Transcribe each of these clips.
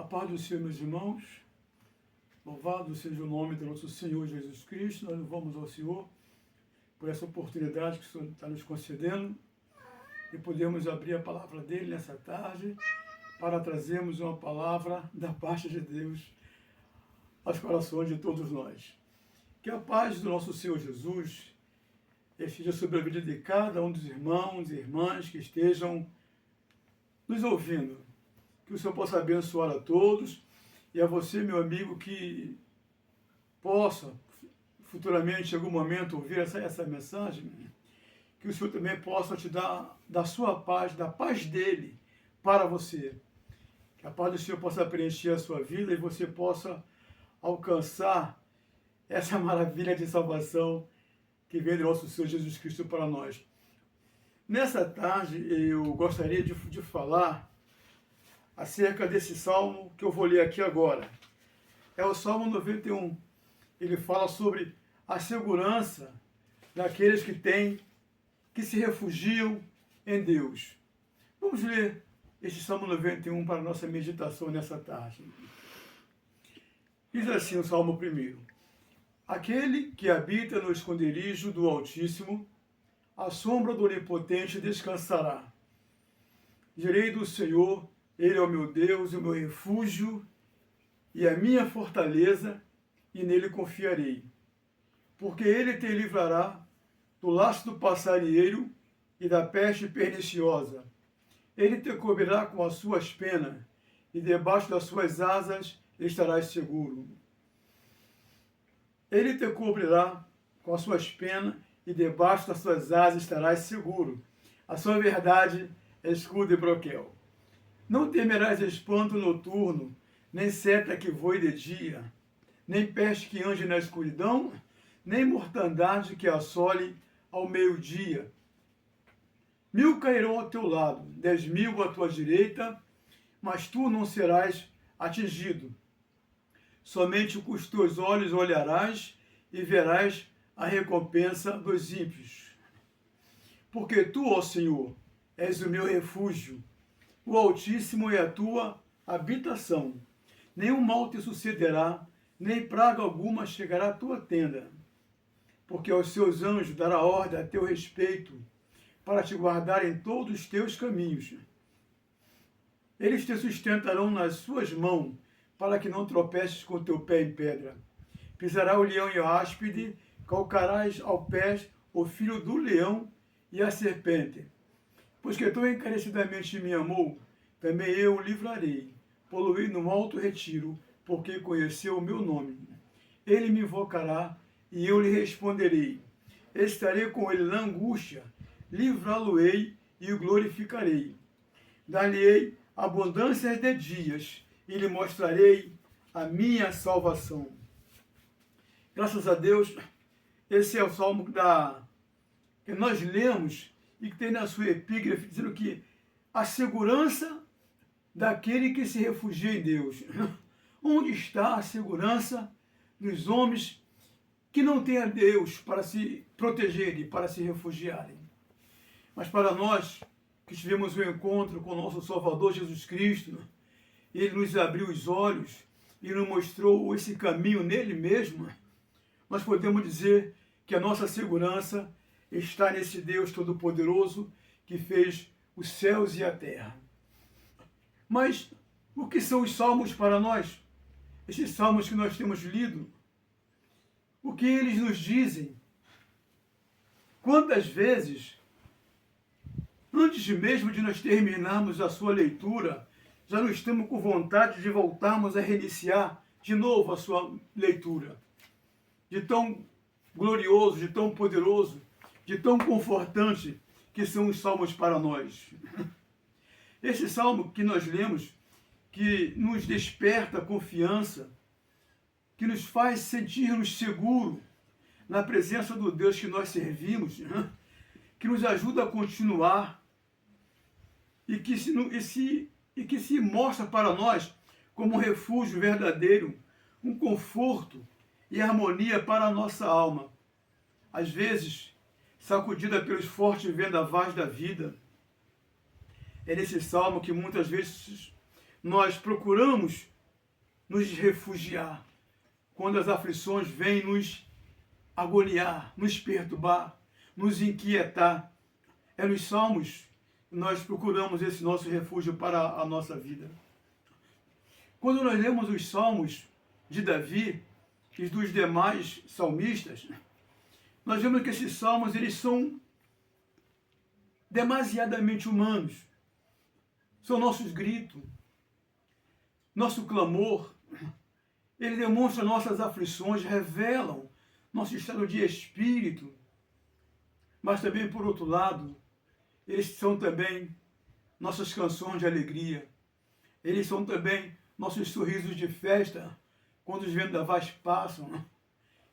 paz do Senhor, meus irmãos. Louvado seja o nome do nosso Senhor Jesus Cristo. Nós louvamos ao Senhor por essa oportunidade que o Senhor está nos concedendo e podemos abrir a palavra dele nessa tarde para trazermos uma palavra da parte de Deus aos corações de todos nós. Que a paz do nosso Senhor Jesus esteja sobre a vida de cada um dos irmãos e irmãs que estejam nos ouvindo. Que o Senhor possa abençoar a todos e a você, meu amigo, que possa futuramente, em algum momento, ouvir essa mensagem, que o Senhor também possa te dar da sua paz, da paz dele para você. Que a paz do Senhor possa preencher a sua vida e você possa alcançar essa maravilha de salvação que vem do nosso Senhor Jesus Cristo para nós. Nessa tarde, eu gostaria de falar acerca desse salmo que eu vou ler aqui agora. É o Salmo 91. Ele fala sobre a segurança daqueles que se refugiam em Deus. Vamos ler este Salmo 91 para a nossa meditação nessa tarde. Diz assim o Salmo 1. Aquele que habita no esconderijo do Altíssimo, à sombra do Onipotente descansará. Direi do Senhor: Ele é o meu Deus, o meu refúgio e a minha fortaleza, e nele confiarei. Porque ele te livrará do laço do passarinheiro e da peste perniciosa. Ele te cobrirá com as suas penas, e debaixo das suas asas estarás seguro. Ele te cobrirá com as suas penas, e debaixo das suas asas estarás seguro. A sua verdade é escudo e broquel. Não temerás espanto noturno, nem seta que voe de dia, nem peste que ande na escuridão, nem mortandade que assole ao meio-dia. 1000 cairão ao teu lado, 10.000 à tua direita, mas tu não serás atingido. Somente com os teus olhos olharás e verás a recompensa dos ímpios. Porque tu, ó Senhor, és o meu refúgio, o Altíssimo é a tua habitação. Nenhum mal te sucederá, nem praga alguma chegará à tua tenda. Porque aos seus anjos dará ordem a teu respeito, para te guardar em todos os teus caminhos. Eles te sustentarão nas suas mãos, para que não tropeces com teu pé em pedra. Pisará o leão e a áspide, calcarás ao pés o filho do leão e a serpente. Pois que tão encarecidamente me amou, também eu o livrarei. Poluei no alto retiro, porque conheceu o meu nome. Ele me invocará, e eu lhe responderei. Estarei com ele na angústia, livrá-lo-ei e o glorificarei. Dar-lhe-ei abundância de dias, e lhe mostrarei a minha salvação. Graças a Deus, esse é o salmo que nós lemos e que tem na sua epígrafe dizendo que a segurança daquele que se refugia em Deus. Onde está a segurança dos homens que não têm a Deus para se protegerem, para se refugiarem? Mas para nós que tivemos um encontro com o nosso Salvador Jesus Cristo, Ele nos abriu os olhos e nos mostrou esse caminho nele mesmo, nós podemos dizer que a nossa segurança está nesse Deus Todo-Poderoso que fez os céus e a terra. Mas o que são os salmos para nós? Esses salmos que nós temos lido, o que eles nos dizem? Quantas vezes, antes mesmo de nós terminarmos a sua leitura, já não estamos com vontade de voltarmos a reiniciar de novo a sua leitura? De tão glorioso, de tão poderoso, de tão confortante que são os salmos para nós. Esse salmo que nós lemos, que nos desperta confiança, que nos faz sentir-nos seguros na presença do Deus que nós servimos, que nos ajuda a continuar e que se mostra para nós como um refúgio verdadeiro, um conforto e harmonia para a nossa alma. Às vezes, sacudida pelos fortes vendavais da vida, é nesse salmo que muitas vezes nós procuramos nos refugiar quando as aflições vêm nos agoniar, nos perturbar, nos inquietar. É nos Salmos que nós procuramos esse nosso refúgio para a nossa vida. Quando nós lemos os Salmos de Davi e dos demais salmistas, nós vemos que esses salmos eles são demasiadamente humanos. São nossos gritos, nosso clamor. Ele demonstra nossas aflições, revelam nosso estado de espírito. Mas também, por outro lado, eles são também nossas canções de alegria. Eles são também nossos sorrisos de festa, quando os vendavais passam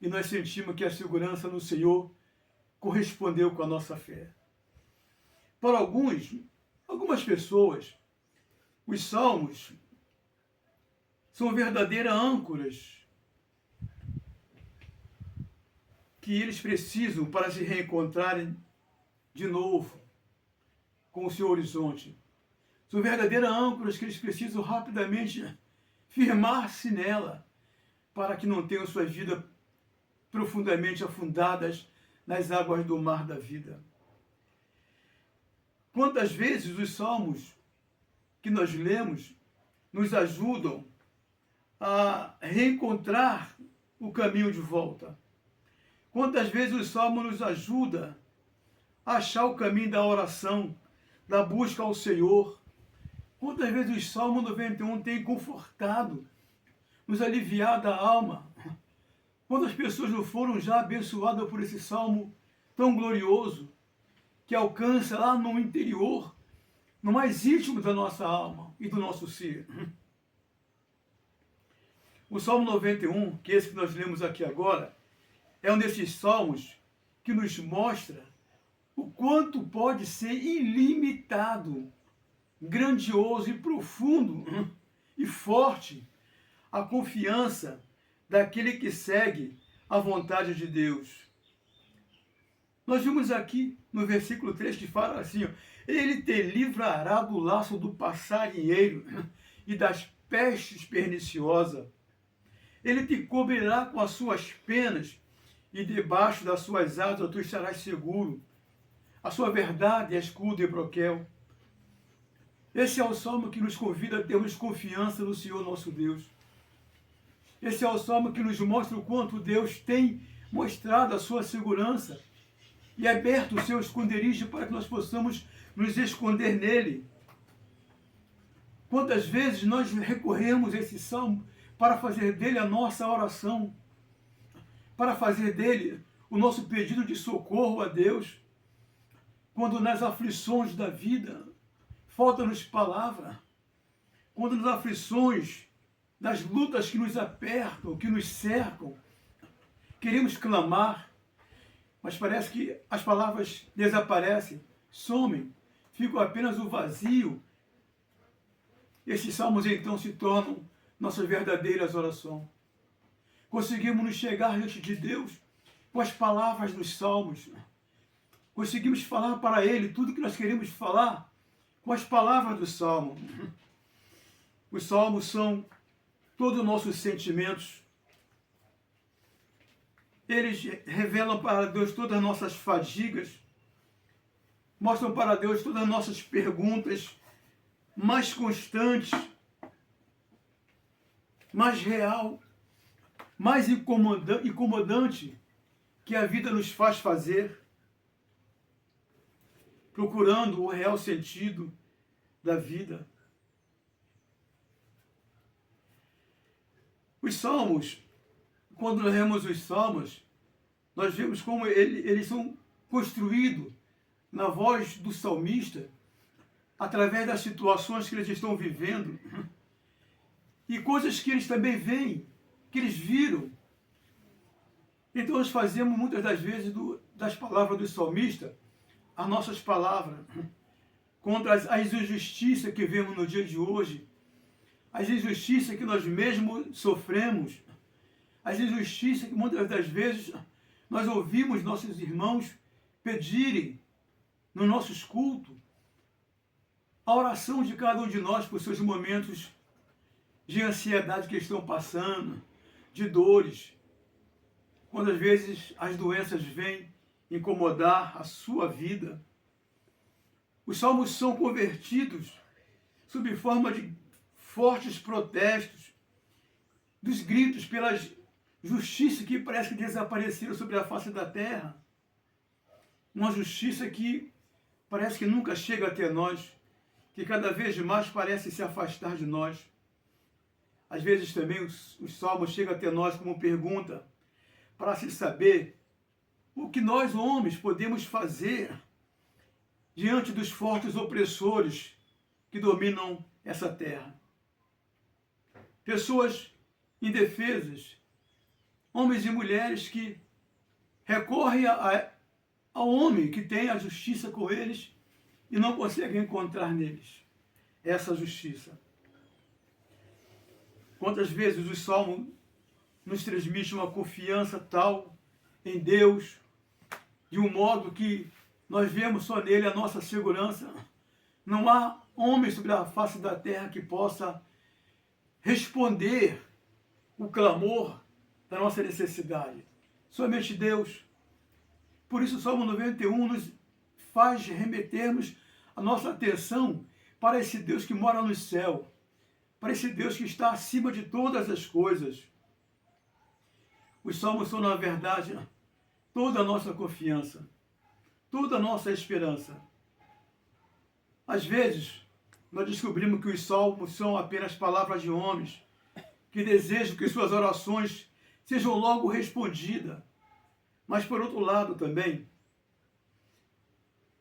e nós sentimos que a segurança no Senhor correspondeu com a nossa fé. Para algumas pessoas, os salmos são verdadeiras âncoras que eles precisam para se reencontrarem de novo com o seu horizonte. São verdadeiras âncoras que eles precisam rapidamente firmar-se nela para que não tenham suas vidas profundamente afundadas nas águas do mar da vida. Quantas vezes os salmos que nós lemos nos ajudam a reencontrar o caminho de volta? Quantas vezes o salmo nos ajuda a achar o caminho da oração, da busca ao Senhor? Quantas vezes o Salmo 91 tem confortado, nos aliviado a alma? Quantas pessoas não foram já abençoadas por esse salmo tão glorioso, que alcança lá no interior, no mais íntimo da nossa alma e do nosso ser? O Salmo 91, que é esse que nós lemos aqui agora, é um desses salmos que nos mostra o quanto pode ser ilimitado, grandioso e profundo e forte a confiança daquele que segue a vontade de Deus. Nós vimos aqui no versículo 3 que fala assim, ó, ele te livrará do laço do passarinheiro e das pestes perniciosas. Ele te cobrirá com as suas penas e debaixo das suas asas tu estarás seguro. A sua verdade é escudo e broquel. Esse é o salmo que nos convida a termos confiança no Senhor nosso Deus. Esse é o salmo que nos mostra o quanto Deus tem mostrado a sua segurança e aberto o seu esconderijo para que nós possamos nos esconder nele. Quantas vezes nós recorremos a esse salmo para fazer dele a nossa oração, para fazer dele o nosso pedido de socorro a Deus, quando nas aflições da vida falta-nos palavra, quando nas aflições das lutas que nos apertam, que nos cercam, queremos clamar, mas parece que as palavras desaparecem, somem, ficam apenas o vazio. Esses salmos então se tornam nossas verdadeiras orações. Conseguimos nos chegar diante de Deus com as palavras dos salmos. Conseguimos falar para Ele tudo que nós queremos falar com as palavras do salmo. Os salmos são todos os nossos sentimentos. Eles revelam para Deus todas as nossas fadigas, mostram para Deus todas as nossas perguntas mais constantes, mais real, mais incomodante que a vida nos faz fazer, procurando o real sentido da vida. Os salmos, quando nós lemos os salmos, nós vemos como eles são construídos na voz do salmista, através das situações que eles estão vivendo, e coisas que eles também veem, que eles viram. Então nós fazemos muitas das vezes das palavras do salmista as nossas palavras, contra as injustiças que vemos no dia de hoje, as injustiças que nós mesmos sofremos, as injustiças que muitas das vezes nós ouvimos nossos irmãos pedirem nos nossos cultos, a oração de cada um de nós por seus momentos de ansiedade que estão passando, de dores, quando às vezes as doenças vêm incomodar a sua vida. Os salmos são convertidos sob forma de fortes protestos, dos gritos pela justiça que parece que desapareceram sobre a face da terra. Uma justiça que parece que nunca chega até nós, que cada vez mais parece se afastar de nós. Às vezes também os salmos chegam até nós como pergunta para se saber o que nós, homens, podemos fazer diante dos fortes opressores que dominam essa terra. Pessoas indefesas, homens e mulheres que recorrem ao homem que tem a justiça com eles e não conseguem encontrar neles essa justiça. Quantas vezes o Salmo nos transmite uma confiança tal em Deus, de um modo que nós vemos só nele a nossa segurança. Não há homem sobre a face da terra que possa responder o clamor da nossa necessidade. Somente Deus. Por isso o Salmo 91 nos faz remetermos a nossa atenção para esse Deus que mora no céu, para esse Deus que está acima de todas as coisas. Os salmos são, na verdade, toda a nossa confiança, toda a nossa esperança. Às vezes, nós descobrimos que os salmos são apenas palavras de homens que desejam que suas orações sejam logo respondidas. Mas, por outro lado, também,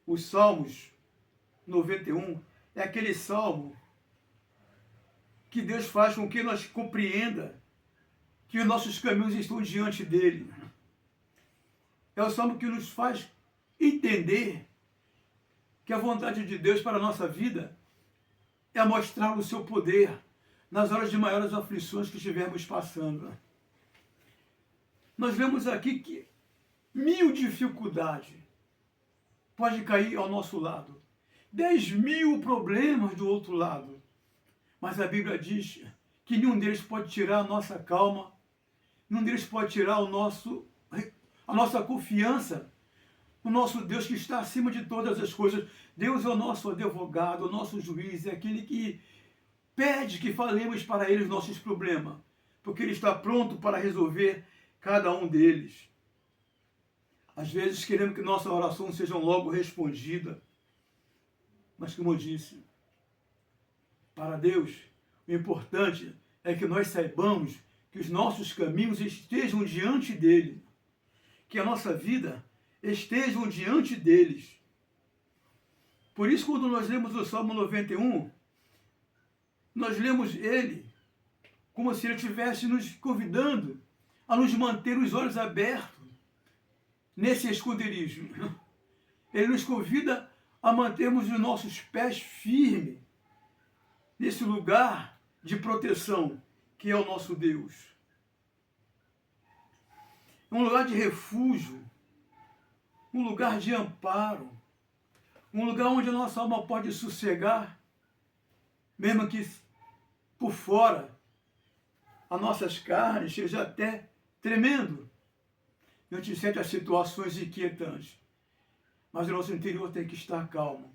os Salmos 91 é aquele salmo que Deus faz com que nós compreenda que os nossos caminhos estão diante dele. É o salmo que nos faz entender que a vontade de Deus para a nossa vida é mostrar o seu poder nas horas de maiores aflições que estivermos passando. Nós vemos aqui que 1000 dificuldades pode cair ao nosso lado, 10.000 problemas do outro lado, mas a Bíblia diz que nenhum deles pode tirar a nossa calma, nenhum deles pode tirar a nossa confiança no nosso Deus que está acima de todas as coisas. Deus é o nosso advogado, o nosso juiz, é aquele que pede que falemos para ele os nossos problemas, porque ele está pronto para resolver cada um deles. Às vezes queremos que nossa oração seja logo respondida, mas como eu disse, para Deus, o importante é que nós saibamos que os nossos caminhos estejam diante dele, que a nossa vida estejam diante deles. Por isso, quando nós lemos o Salmo 91, nós lemos ele como se ele estivesse nos convidando a nos manter os olhos abertos nesse esconderijo. Ele nos convida a mantermos os nossos pés firmes nesse lugar de proteção que é o nosso Deus. Um lugar de refúgio, um lugar de amparo, um lugar onde a nossa alma pode sossegar, mesmo que por fora as nossas carnes estejam até tremendo diante de certas situações inquietantes. Mas o nosso interior tem que estar calmo,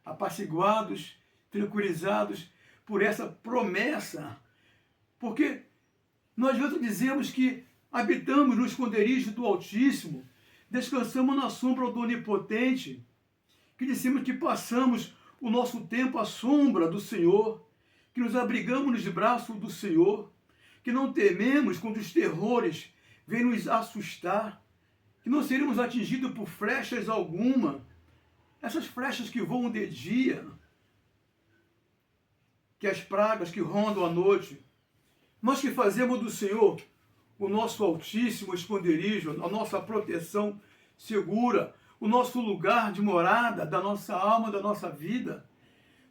apaciguados, tranquilizados por essa promessa. Porque nós outros dizemos que habitamos no esconderijo do Altíssimo, descansamos na sombra do Onipotente, que dissemos que passamos o nosso tempo à sombra do Senhor, que nos abrigamos nos braços do Senhor, que não tememos quando os terrores vêm nos assustar, que não seremos atingidos por flechas alguma, essas flechas que voam de dia, que as pragas que rondam à noite. Nós que fazemos do Senhor o nosso altíssimo esconderijo, a nossa proteção segura, o nosso lugar de morada da nossa alma, da nossa vida.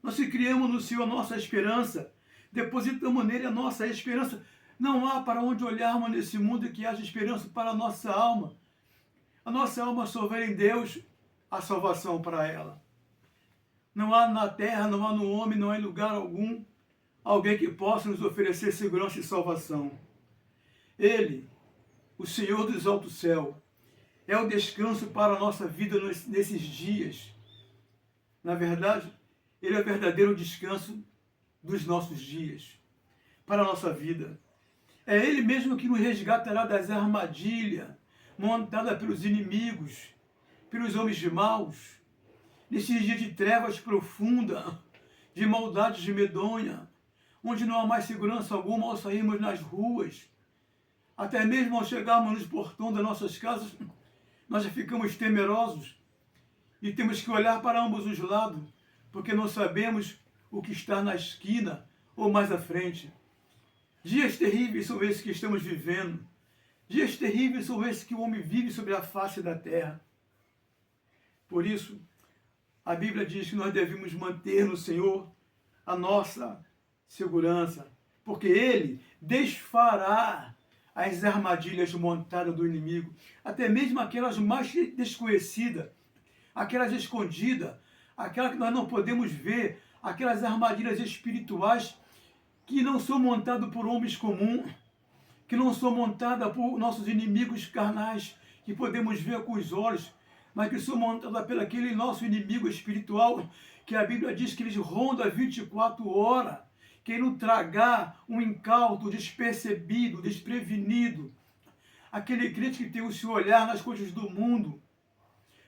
Nós que criamos no Senhor a nossa esperança, depositamos nele a nossa esperança. Não há para onde olharmos nesse mundo que haja esperança para a nossa alma. A nossa alma só vê em Deus a salvação para ela. Não há na terra, não há no homem, não há em lugar algum alguém que possa nos oferecer segurança e salvação. Ele, o Senhor dos altos céus, é o descanso para a nossa vida nesses dias. Na verdade, Ele é o verdadeiro descanso dos nossos dias, para a nossa vida. É Ele mesmo que nos resgatará das armadilhas montadas pelos inimigos, pelos homens maus, nesses dias de trevas profunda, de maldade de medonha, onde não há mais segurança alguma ao sairmos nas ruas. Até mesmo ao chegarmos nos portões das nossas casas, nós já ficamos temerosos e temos que olhar para ambos os lados, porque não sabemos o que está na esquina ou mais à frente. Dias terríveis são esses que estamos vivendo. Dias terríveis são esses que o homem vive sobre a face da terra. Por isso, a Bíblia diz que nós devemos manter no Senhor a nossa segurança, porque Ele desfará as armadilhas montadas do inimigo, até mesmo aquelas mais desconhecidas, aquelas escondidas, aquelas que nós não podemos ver, aquelas armadilhas espirituais que não são montadas por homens comuns, que não são montadas por nossos inimigos carnais, que podemos ver com os olhos, mas que são montadas pelo aquele nosso inimigo espiritual, que a Bíblia diz que eles rondam 24 horas, querendo tragar um incauto despercebido, desprevenido. Aquele crente que tem o seu olhar nas coisas do mundo,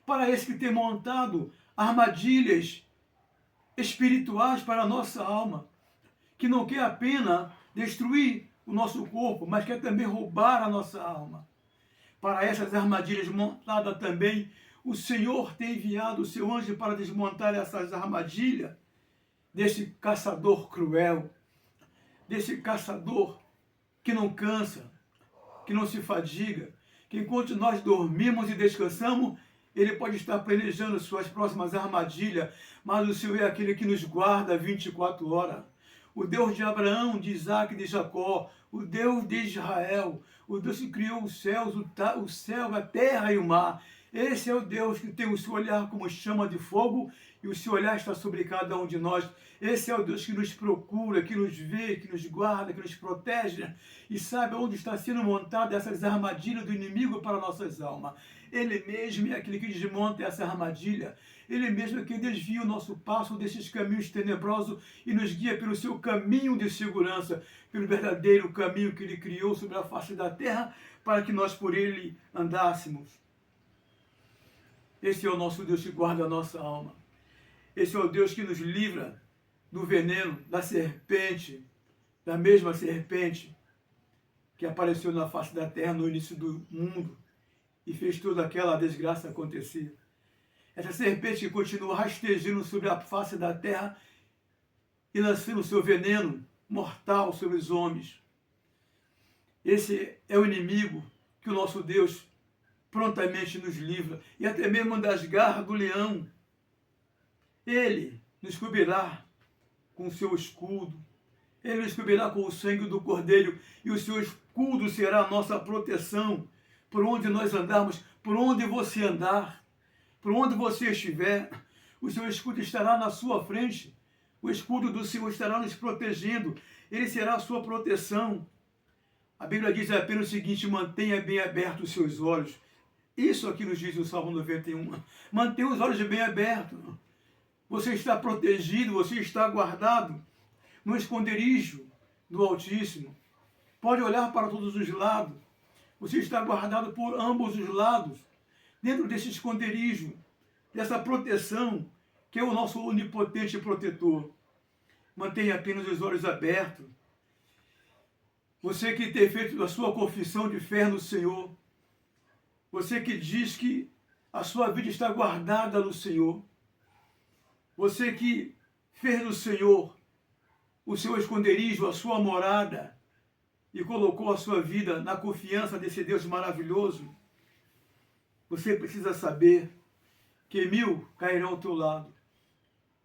para esse que tem montado armadilhas espirituais para a nossa alma, que não quer apenas destruir o nosso corpo, mas quer também roubar a nossa alma. Para essas armadilhas montadas também, o Senhor tem enviado o seu anjo para desmontar essas armadilhas desse caçador cruel, desse caçador que não cansa, que não se fadiga, que enquanto nós dormimos e descansamos, ele pode estar planejando suas próximas armadilhas, mas o Senhor é aquele que nos guarda 24 horas. O Deus de Abraão, de Isaac e de Jacó, o Deus de Israel, o Deus que criou os céus, o céu, a terra e o mar. Esse é o Deus que tem o seu olhar como chama de fogo e o seu olhar está sobre cada um de nós. Esse é o Deus que nos procura, que nos vê, que nos guarda, que nos protege e sabe onde está sendo montada essas armadilhas do inimigo para nossas almas. Ele mesmo é aquele que desmonta essa armadilha. Ele mesmo é quem desvia o nosso passo desses caminhos tenebrosos e nos guia pelo seu caminho de segurança, pelo verdadeiro caminho que Ele criou sobre a face da terra para que nós por ele andássemos. Esse é o nosso Deus que guarda a nossa alma. Esse é o Deus que nos livra do veneno, da serpente, da mesma serpente que apareceu na face da terra no início do mundo e fez toda aquela desgraça acontecer. Essa serpente que continua rastejando sobre a face da terra e lançando o seu veneno mortal sobre os homens. Esse é o inimigo que o nosso Deus prontamente nos livra, e até mesmo das garras do leão. Ele nos cobrirá com o seu escudo, ele nos cobrirá com o sangue do cordeiro, e o seu escudo será a nossa proteção, por onde nós andarmos, por onde você andar, por onde você estiver, o seu escudo estará na sua frente, o escudo do Senhor estará nos protegendo, ele será a sua proteção. A Bíblia diz apenas o seguinte: mantenha bem abertos os seus olhos. Isso aqui nos diz o Salmo 91. Mantenha os olhos bem abertos. Você está protegido, você está guardado no esconderijo do Altíssimo. Pode olhar para todos os lados. Você está guardado por ambos os lados, dentro desse esconderijo, dessa proteção, que é o nosso onipotente protetor. Mantenha apenas os olhos abertos. Você que tem feito a sua confissão de fé no Senhor, você que diz que a sua vida está guardada no Senhor, você que fez no Senhor o seu esconderijo, a sua morada, e colocou a sua vida na confiança desse Deus maravilhoso, você precisa saber que 1000 cairão ao teu lado.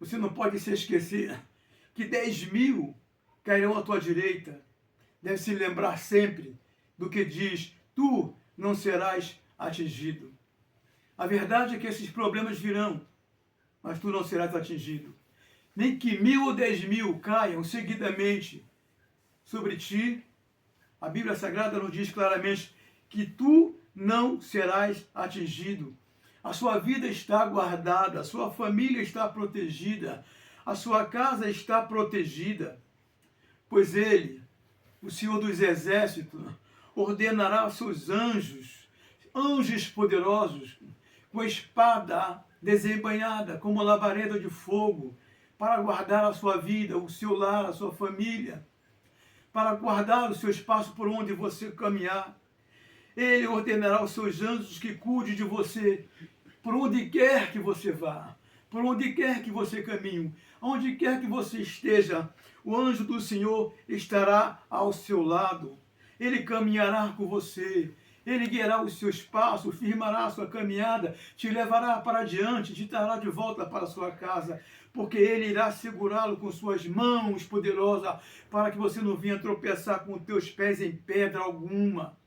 Você não pode se esquecer que 10.000 cairão à tua direita. Deve se lembrar sempre do que diz: tu não serás atingido. A verdade é que esses problemas virão, mas tu não serás atingido. nem que 1.000 ou 10.000 caiam seguidamente sobre ti, a Bíblia Sagrada nos diz claramente que tu não serás atingido. A sua vida está guardada, a sua família está protegida, a sua casa está protegida, pois Ele, o Senhor dos Exércitos, ordenará aos seus anjos, anjos poderosos, com espada desembainhada, como labareda de fogo, para guardar a sua vida, o seu lar, a sua família, para guardar o seu espaço por onde você caminhar. Ele ordenará aos seus anjos que cuide de você, por onde quer que você vá, por onde quer que você caminhe, onde quer que você esteja, o anjo do Senhor estará ao seu lado. Ele caminhará com você, ele guiará os seus passos, firmará a sua caminhada, te levará para diante, te trará de volta para a sua casa, porque ele irá segurá-lo com suas mãos poderosas, para que você não venha tropeçar com os teus pés em pedra alguma.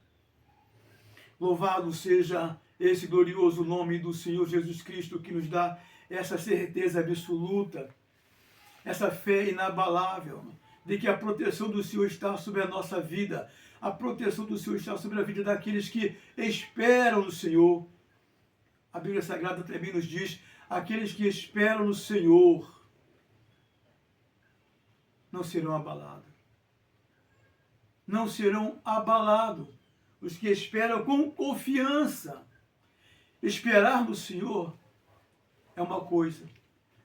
Louvado seja esse glorioso nome do Senhor Jesus Cristo, que nos dá essa certeza absoluta, essa fé inabalável, de que a proteção do Senhor está sobre a nossa vida, a proteção do Senhor está sobre a vida daqueles que esperam no Senhor. A Bíblia Sagrada também nos diz, aqueles que esperam no Senhor não serão abalados. Não serão abalados. Os que esperam com confiança. Esperar no Senhor é uma coisa.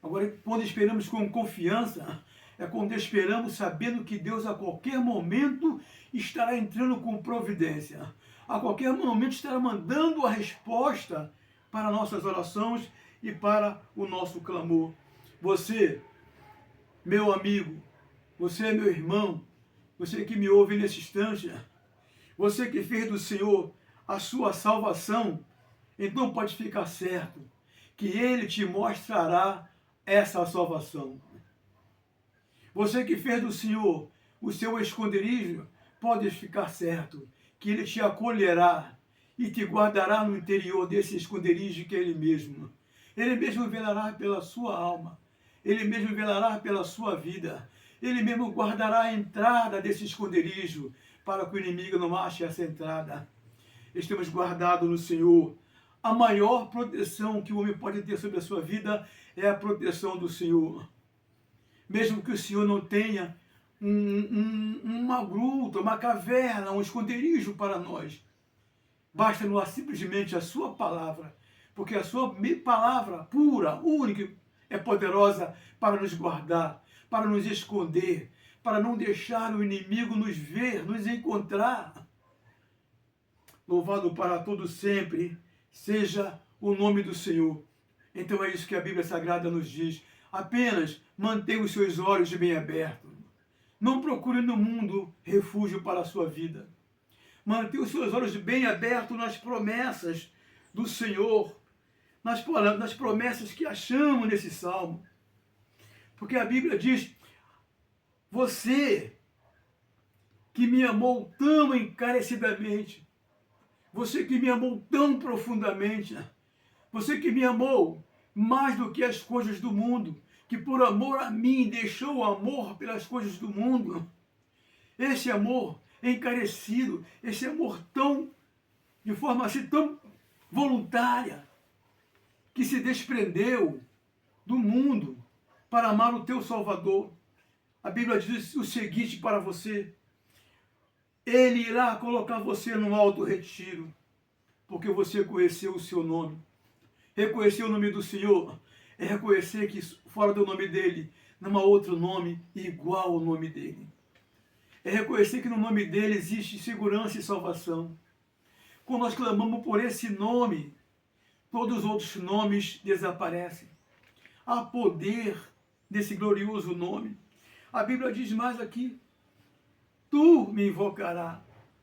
Agora, quando esperamos com confiança, é quando esperamos sabendo que Deus a qualquer momento estará entrando com providência. A qualquer momento estará mandando a resposta para nossas orações e para o nosso clamor. Você, meu amigo, você, meu irmão, você que me ouve nesse instante, você que fez do Senhor a sua salvação, então pode ficar certo que Ele te mostrará essa salvação. Você que fez do Senhor o seu esconderijo, pode ficar certo que Ele te acolherá e te guardará no interior desse esconderijo que é Ele mesmo. Ele mesmo velará pela sua alma. Ele mesmo velará pela sua vida. Ele mesmo guardará a entrada desse esconderijo para que o inimigo não ache essa entrada. Estamos guardados no Senhor. A maior proteção que o homem pode ter sobre a sua vida é a proteção do Senhor. Mesmo que o Senhor não tenha uma gruta, uma caverna, um esconderijo para nós, basta-nos simplesmente a sua palavra, porque a sua palavra pura, única, é poderosa para nos guardar, para nos esconder, para não deixar o inimigo nos ver, nos encontrar. Louvado para todo sempre seja o nome do Senhor. Então é isso que a Bíblia Sagrada nos diz. Apenas mantenha os seus olhos bem abertos. Não procure no mundo refúgio para a sua vida. Mantenha os seus olhos bem abertos nas promessas do Senhor, nas promessas que achamos nesse salmo. Porque a Bíblia diz, você que me amou tão encarecidamente, você que me amou tão profundamente, você que me amou mais do que as coisas do mundo, que por amor a mim deixou o amor pelas coisas do mundo, esse amor encarecido, esse amor tão, de forma assim tão voluntária, que se desprendeu do mundo para amar o teu Salvador. A Bíblia diz o seguinte para você, Ele irá colocar você no alto retiro, porque você conheceu o seu nome. Reconhecer o nome do Senhor é reconhecer que fora do nome dele não há outro nome igual ao nome dele. É reconhecer que no nome dele existe segurança e salvação. Quando nós clamamos por esse nome, todos os outros nomes desaparecem. Há poder nesse glorioso nome. A Bíblia diz mais aqui, tu me invocarás.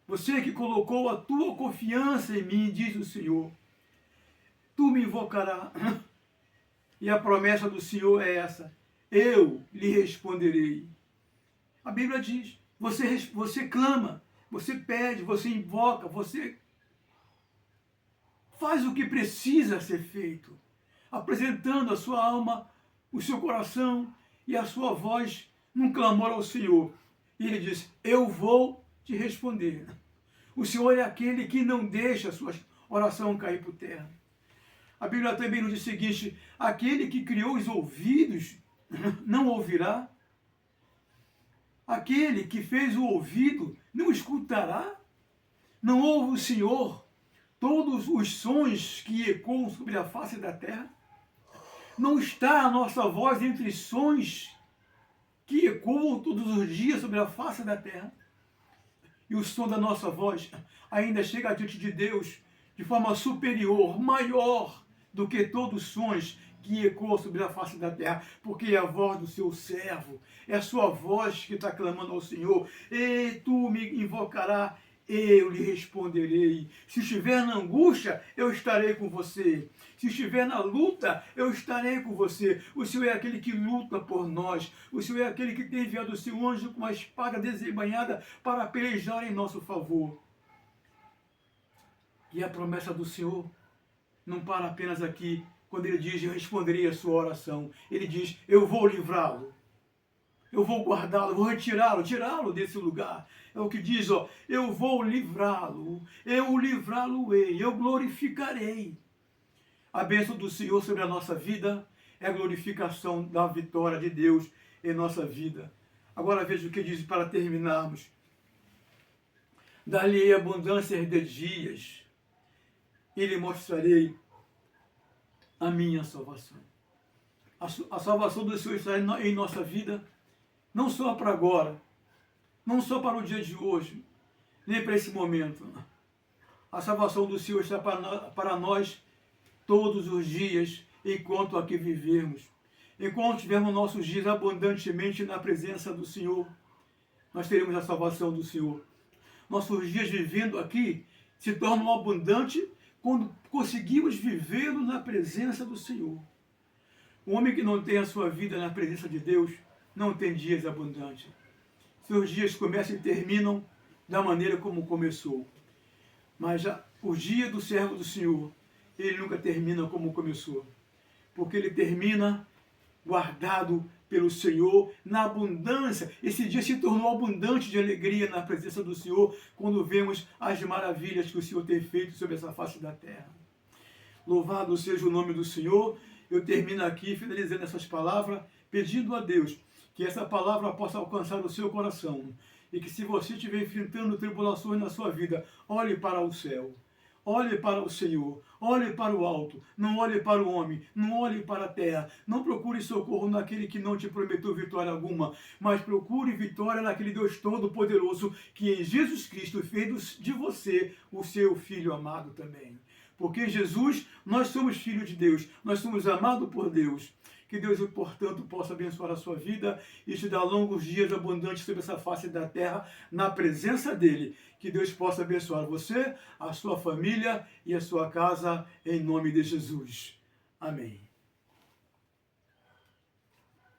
Você que colocou a tua confiança em mim, diz o Senhor. Tu me invocarás. E a promessa do Senhor é essa. Eu lhe responderei. A Bíblia diz, você clama, você pede, você invoca, você faz o que precisa ser feito, apresentando a sua alma, o seu coração e a sua voz num clamor ao Senhor. E ele diz, eu vou te responder. O Senhor é aquele que não deixa a sua oração cair por terra. A Bíblia também nos diz o seguinte, aquele que criou os ouvidos não ouvirá? Aquele que fez o ouvido não escutará? Não ouve o Senhor todos os sons que ecoam sobre a face da terra? Não está a nossa voz entre sons que ecoam todos os dias sobre a face da terra? E o som da nossa voz ainda chega diante de Deus de forma superior, maior do que todos os sons que ecoam sobre a face da terra, porque é a voz do seu servo, é a sua voz que está clamando ao Senhor, e tu me invocarás, eu lhe responderei. Se estiver na angústia, eu estarei com você. Se estiver na luta, eu estarei com você. O Senhor é aquele que luta por nós. O Senhor é aquele que tem enviado o seu anjo com uma espada desembainhada para pelejar em nosso favor. E a promessa do Senhor não para apenas aqui, quando ele diz, eu responderei a sua oração. Ele diz, eu vou livrá-lo. Eu vou guardá-lo, vou retirá-lo, tirá-lo desse lugar. É o que diz, ó, eu vou livrá-lo, eu livrá-lo-ei, eu glorificarei. A bênção do Senhor sobre a nossa vida é a glorificação da vitória de Deus em nossa vida. Agora veja o que diz para terminarmos. Dali abundância de dias, e lhe mostrarei a minha salvação. A salvação do Senhor está em nossa vida, não só para agora, não só para o dia de hoje, nem para esse momento. A salvação do Senhor está para nós todos os dias, enquanto aqui vivemos. Enquanto tivermos nossos dias abundantemente na presença do Senhor, nós teremos a salvação do Senhor. Nossos dias vivendo aqui se tornam abundantes quando conseguimos vivê-lo na presença do Senhor. O homem que não tem a sua vida na presença de Deus não tem dias abundantes. Seus dias começam e terminam da maneira como começou. Mas o dia do servo do Senhor, ele nunca termina como começou. Porque ele termina guardado pelo Senhor na abundância. Esse dia se tornou abundante de alegria na presença do Senhor, quando vemos as maravilhas que o Senhor tem feito sobre essa face da terra. Louvado seja o nome do Senhor. Eu termino aqui, finalizando essas palavras, pedindo a Deus que essa palavra possa alcançar o seu coração. E que se você estiver enfrentando tribulações na sua vida, olhe para o céu. Olhe para o Senhor, olhe para o alto, não olhe para o homem, não olhe para a terra, não procure socorro naquele que não te prometeu vitória alguma, mas procure vitória naquele Deus Todo-Poderoso que em Jesus Cristo fez de você o seu Filho amado também. Porque em Jesus nós somos filhos de Deus, nós somos amados por Deus. Que Deus, portanto, possa abençoar a sua vida e te dar longos dias abundantes sobre essa face da terra, na presença dEle. Que Deus possa abençoar você, a sua família e a sua casa, em nome de Jesus. Amém.